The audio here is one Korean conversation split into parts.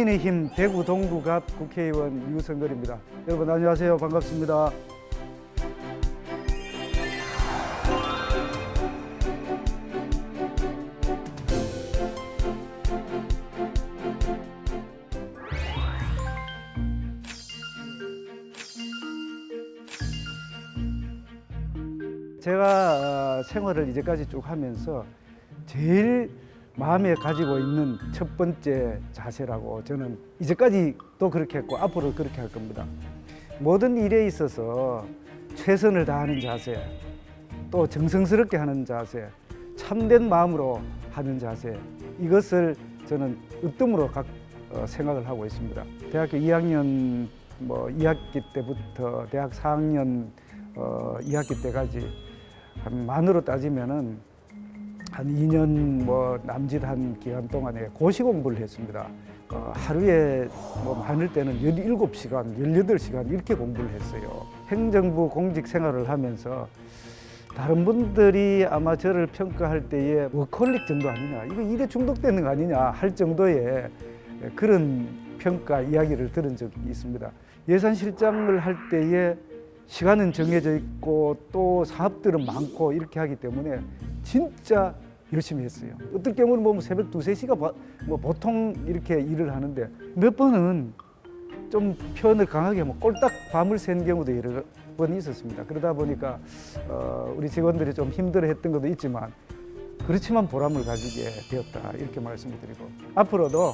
국민의힘 대구 동구갑 국회의원 유성걸입니다. 여러분 안녕하세요. 반갑습니다. 제가 생활을 이제까지 쭉 하면서 제일 마음에 가지고 있는 첫 번째 자세라고 저는 이제까지 또 그렇게 했고 앞으로 그렇게 할 겁니다. 모든 일에 있어서 최선을 다하는 자세, 또 정성스럽게 하는 자세, 참된 마음으로 하는 자세, 이것을 저는 으뜸으로 생각을 하고 있습니다. 대학교 2학년 2학기 때부터 대학 4학년 2학기 때까지 만으로 따지면은 한 2년 남짓한 기간 동안에 고시 공부를 했습니다. 하루에 많을 때는 17시간, 18시간 이렇게 공부를 했어요. 행정부 공직 생활을 하면서 다른 분들이 아마 저를 평가할 때에 워커홀릭 정도 아니냐, 이거 일에 중독되는 거 아니냐 할 정도의 그런 평가 이야기를 들은 적이 있습니다. 예산실장을 할 때에 시간은 정해져 있고 또 사업들은 많고 이렇게 하기 때문에 진짜 열심히 했어요. 어떨 경우는 새벽 2, 3시가 보통 이렇게 일을 하는데 몇 번은 좀 표현을 강하게 하면 꼴딱 밤을 샌 경우도 여러 번 있었습니다. 그러다 보니까 우리 직원들이 좀 힘들어했던 것도 있지만 그렇지만 보람을 가지게 되었다 이렇게 말씀을 드리고 앞으로도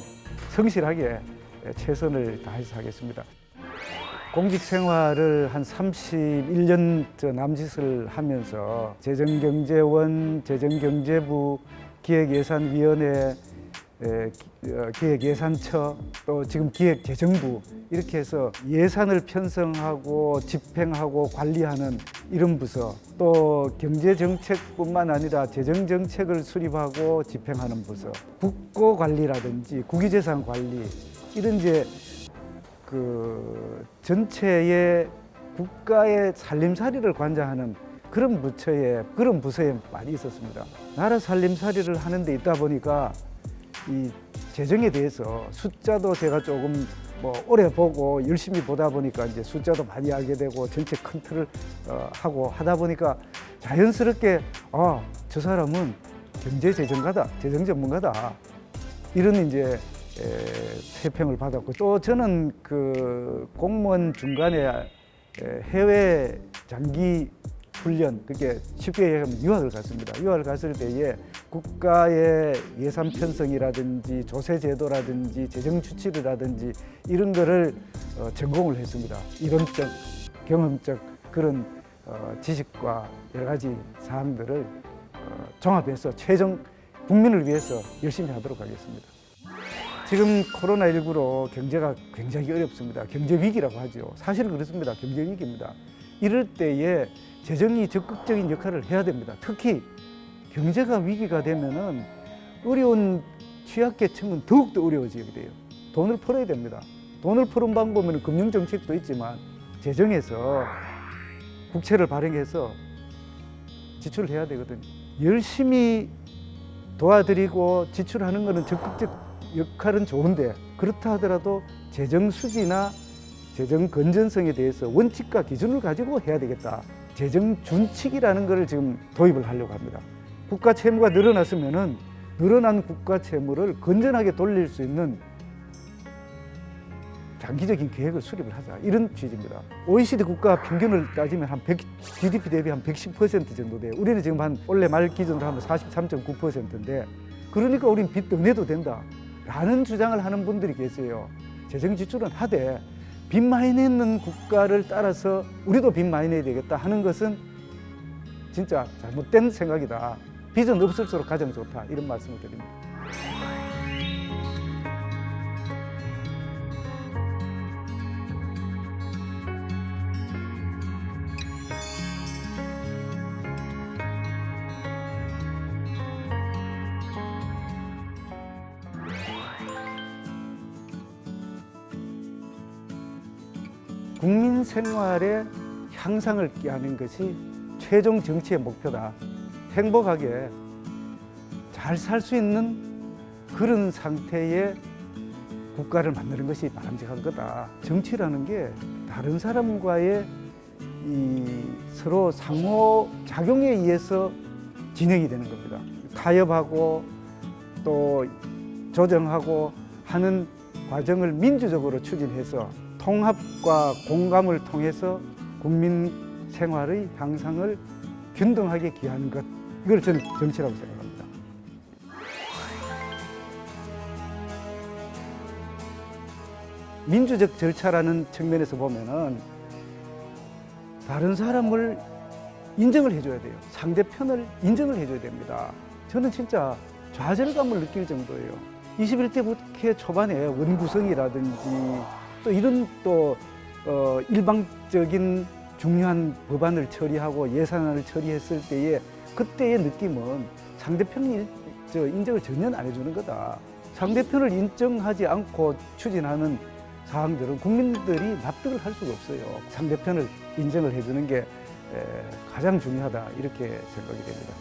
성실하게 최선을 다해서 하겠습니다. 공직 생활을 한 31년 남짓을 하면서 재정경제원, 재정경제부, 기획예산위원회, 기획예산처, 또 지금 기획재정부 이렇게 해서 예산을 편성하고 집행하고 관리하는 이런 부서, 또 경제정책뿐만 아니라 재정정책을 수립하고 집행하는 부서, 국고관리라든지 국유재산관리 이런 전체의 국가의 살림살이를 관장하는 그런 부서에 많이 있었습니다. 나라 살림살이를 하는 데 있다 보니까 이 재정에 대해서 숫자도 제가 조금 오래 보고 열심히 보다 보니까 이제 숫자도 많이 알게 되고 전체 컨트롤 하고 하다 보니까 자연스럽게 저 사람은 경제재정가다, 재정 전문가다 이런 이제 세평을 받았고 또 저는 공무원 중간에 해외 장기 훈련, 그게 쉽게 얘기하면 유학을 갔습니다. 유학을 갔을 때에 국가의 예산 편성이라든지 조세 제도라든지 재정 추치라든지 이런 거를 전공을 했습니다. 이론적, 경험적 그런 지식과 여러 가지 사항들을 종합해서 최종 국민을 위해서 열심히 하도록 하겠습니다. 지금 코로나19로 경제가 굉장히 어렵습니다. 경제 위기라고 하죠. 사실은 그렇습니다. 경제 위기입니다. 이럴 때에 재정이 적극적인 역할을 해야 됩니다. 특히 경제가 위기가 되면은 어려운 취약계층은 더욱더 어려워지게 돼요. 돈을 풀어야 됩니다. 돈을 푸는 방법은 금융정책도 있지만 재정에서 국채를 발행해서 지출을 해야 되거든요. 열심히 도와드리고 지출하는 것은 적극적 역할은 좋은데 그렇다 하더라도 재정 수지나 재정 건전성에 대해서 원칙과 기준을 가지고 해야 되겠다. 재정 준칙이라는 것을 지금 도입을 하려고 합니다. 국가 채무가 늘어났으면은 늘어난 국가 채무를 건전하게 돌릴 수 있는 장기적인 계획을 수립을 하자. 이런 취지입니다. OECD 국가 평균을 따지면 GDP 대비 한 110% 정도 돼요. 우리는 지금 올해 말 기준으로 하면 43.9%인데 그러니까 우린 빚 더 내도 된다. 라는 주장을 하는 분들이 계세요. 재정 지출은 하되 빚 많이 내는 국가를 따라서 우리도 빚 많이 내야 되겠다 하는 것은 진짜 잘못된 생각이다. 빚은 없을수록 가장 좋다. 이런 말씀을 드립니다. 국민 생활의 향상을 꾀하는 것이 최종 정치의 목표다. 행복하게 잘 살 수 있는 그런 상태의 국가를 만드는 것이 바람직한 거다. 정치라는 게 다른 사람과의 이 서로 상호 작용에 의해서 진행이 되는 겁니다. 타협하고 또 조정하고 하는 과정을 민주적으로 추진해서 통합과 공감을 통해서 국민 생활의 향상을 균등하게 기하는 것, 이걸 저는 정치라고 생각합니다. 민주적 절차라는 측면에서 보면은 다른 사람을 인정을 해줘야 돼요. 상대편을 인정을 해줘야 됩니다. 저는 진짜 좌절감을 느낄 정도예요. 21대 국회 초반에 원구성이라든지 또 이런 일방적인 중요한 법안을 처리하고 예산안을 처리했을 때에 그때의 느낌은 상대편이 인정을 전혀 안 해주는 거다. 상대편을 인정하지 않고 추진하는 사항들은 국민들이 납득을 할 수가 없어요. 상대편을 인정을 해주는 게 가장 중요하다, 이렇게 생각이 됩니다.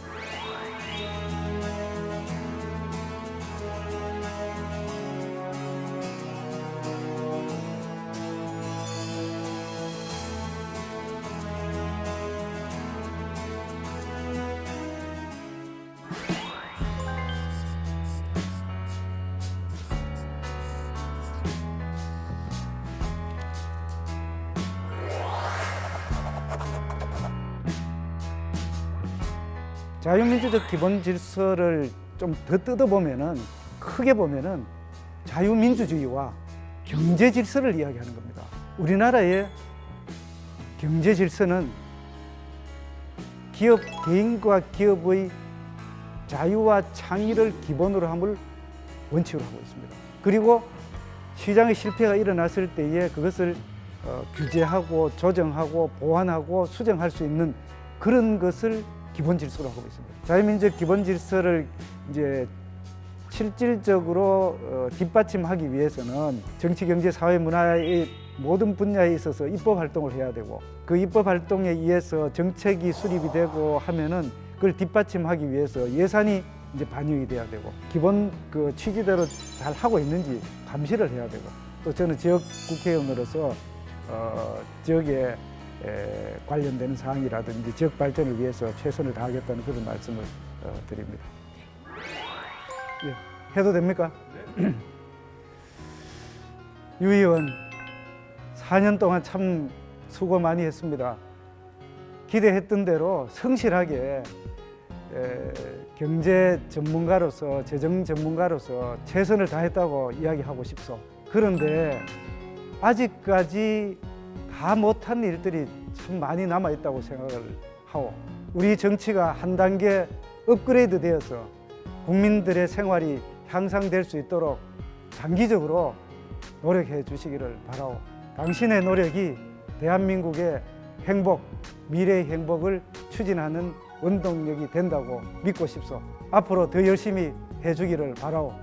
자유민주적 기본 질서를 좀 더 뜯어보면은, 크게 보면은 자유민주주의와 경제 질서를 이야기하는 겁니다. 우리나라의 경제 질서는 개인과 기업의 자유와 창의를 기본으로 함을 원칙으로 하고 있습니다. 그리고 시장의 실패가 일어났을 때에 그것을 규제하고 조정하고 보완하고 수정할 수 있는 그런 것을 기본 질서로 하고 있습니다. 자유민주적 기본 질서를 이제 실질적으로 뒷받침하기 위해서는 정치, 경제, 사회, 문화의 모든 분야에 있어서 입법 활동을 해야 되고, 그 입법 활동에 의해서 정책이 수립이 되고 하면은 그걸 뒷받침하기 위해서 예산이 이제 반영이 돼야 되고, 기본 그 취지대로 잘 하고 있는지 감시를 해야 되고, 또 저는 지역 국회의원으로서 지역에 관련되는 사항이라든지 지역 발전을 위해서 최선을 다하겠다는 그런 말씀을 드립니다. 예, 해도 됩니까? 네. 유 의원 4년 동안 참 수고 많이 했습니다. 기대했던 대로 성실하게 경제 전문가로서, 재정 전문가로서 최선을 다했다고 이야기하고 싶소. 그런데 아직까지 다 못한 일들이 참 많이 남아있다고 생각을 하고, 우리 정치가 한 단계 업그레이드 되어서 국민들의 생활이 향상될 수 있도록 장기적으로 노력해 주시기를 바라고, 당신의 노력이 대한민국의 행복, 미래의 행복을 추진하는 원동력이 된다고 믿고 싶소. 앞으로 더 열심히 해주기를 바라고